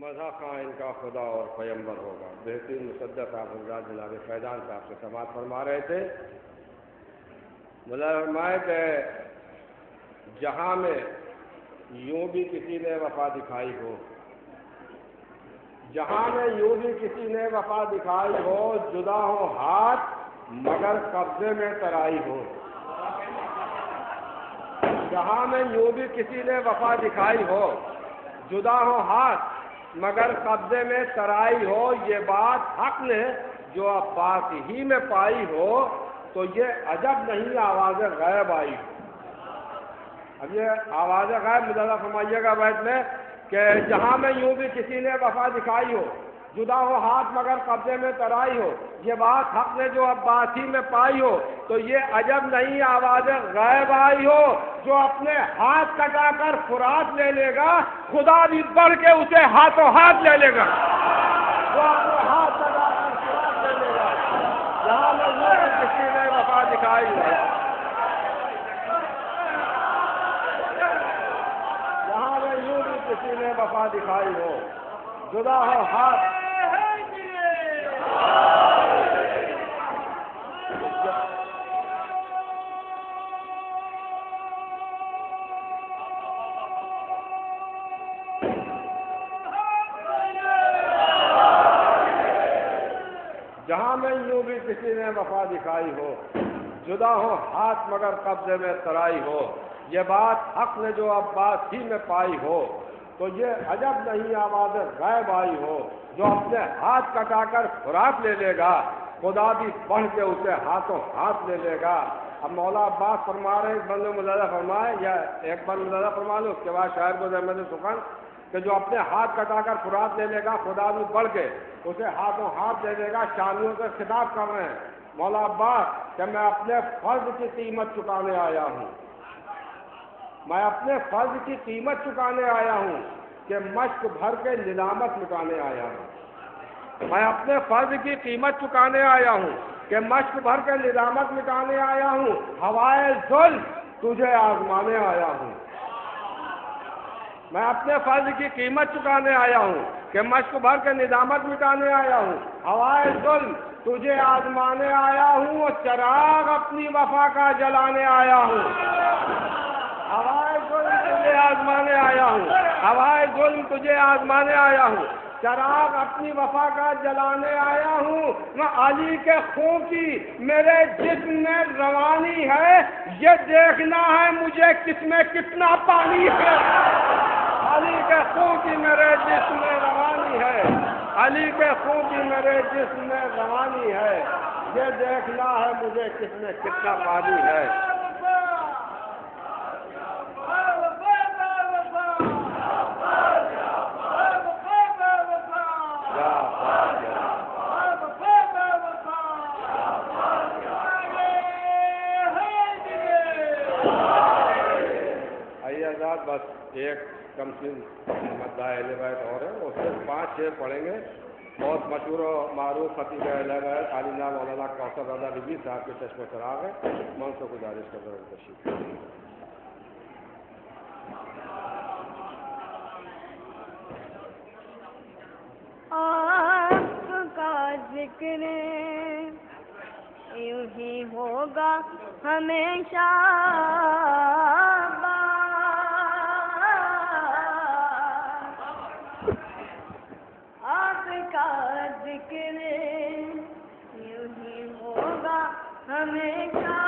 मज़ा खां इनका खुदा और पैगंबर होगा। बेहतरीन मुसद्दक़ साहब हज़रात जनाब फैज़ान साहब से समाअत फरमा रहे थे। मुला फरमाए कि जहाँ में यूँ भी किसी ने वफ़ा दिखाई हो, जहाँ में यूँ भी किसी ने वफ़ा दिखाई हो, जुदा हो हाथ मगर कब्ज़े में तराई हो। जहाँ में यूँ भी किसी ने वफ़ा दिखाई हो, जुदा हो हाथ मगर कब्ज़े में तराई हो। ये बात हक ने जो अब्बास ही में पाई हो, तो ये अजब नहीं आवाज़ गैब आई हो। अब ये आवाज़ गैब मुलाज़ा फरमाइएगा बैत में कि जहाँ में यूँ भी किसी ने वफ़ा दिखाई हो, जुदा हो हाथ मगर कब्ज़े में तराई हो, ये बात हक ने जो अब्बास ही में पाई हो, तो ये अजब नहीं आवाज़ गैब आई हो। जो अपने हाथ कटाकर फुरात ले लेगा, खुदा भी बढ़ के उसे हाथों हाथ ले लेगा। जो अपने हाथ कटाकर फुरात ले लेगा, जहाँ में यूँ भी किसी ने वफ़ा दिखाई हो, जहाँ में यूँ भी किसी ने वफ़ा दिखाई हो, जुदा हो हाथ। जहाँ में यूँ भी किसी ने वफ़ा दिखाई हो, जुदा हो हाथ मगर कब्ज़े में तराई हो। ये बात हक ने जो अब्बास ही में पाई हो, तो ये अजब नहीं आवाज़ गैब आई हो। जो अपने हाथ कटाकर खुराक ले लेगा, खुदा भी बढ़ के उसे हाथों हाथ ले लेगा। अब मौला अब्बास फरमा रहे एक बंदे मुलाज़ा फरमाए, या एक बार मुलाज़ा फरमा लो, उसके बाद शायर को अहमद सुखन कि जो अपने हाथ कटाकर खुराक ले लेगा, खुदा भी बढ़ के उसे हाथों हाथ ले लेगा। शामियों से खिताब कर रहे हैं मौला अब्बास कि मैं अपने फ़र्ज की कीमत चुकाने आया हूँ, मैं अपने फ़र्ज की कीमत चुकाने आया हूँ, कि मश्क भर के निदामत मिटाने आया हूँ। मैं अपने फ़र्ज की कीमत चुकाने आया हूँ, कि मश्क भर के निदामत मिटाने आया हूँ। हवाए जुल्म तुझे आजमाने आया हूँ। मैं अपने फ़र्ज की कीमत चुकाने आया हूँ, कि मश्क भर के निदामत मिटाने आया हूँ। हवाए जुल्म तुझे आजमाने आया हूँ, और चराग अपनी वफ़ा का जलाने आया हूँ। हवाए जुल्म तुझे आजमाने आया हूँ, हवाए जुल्म तुझे आजमाने आया हूँ, चराग अपनी वफ़ा का जलाने आया हूँ। मैं अली के खून की मेरे जिस्म में रवानी है, ये देखना है मुझे किसमें कितना पानी है। अली के खून की मेरे जिस्म में रवानी है, अली के खून की मेरे जिस्म में रवानी है, ये देखना है मुझे किसमें कितना पानी है। बस एक कम से मद्दाएलवैत और है, उससे 5-6 पढ़ेंगे। बहुत मशहूर और मारूफ खतीब अहलवैत खालिदा मौलाना कौसर रज़ा रिज़वी साहब के चश्म चराग है। मैं उनसे गुजारिश कर रहा हूँ तशरीफ। आपका जिक्र यूं ही होगा हमेशा, आपका जिक्र यूं ही होगा हमेशा।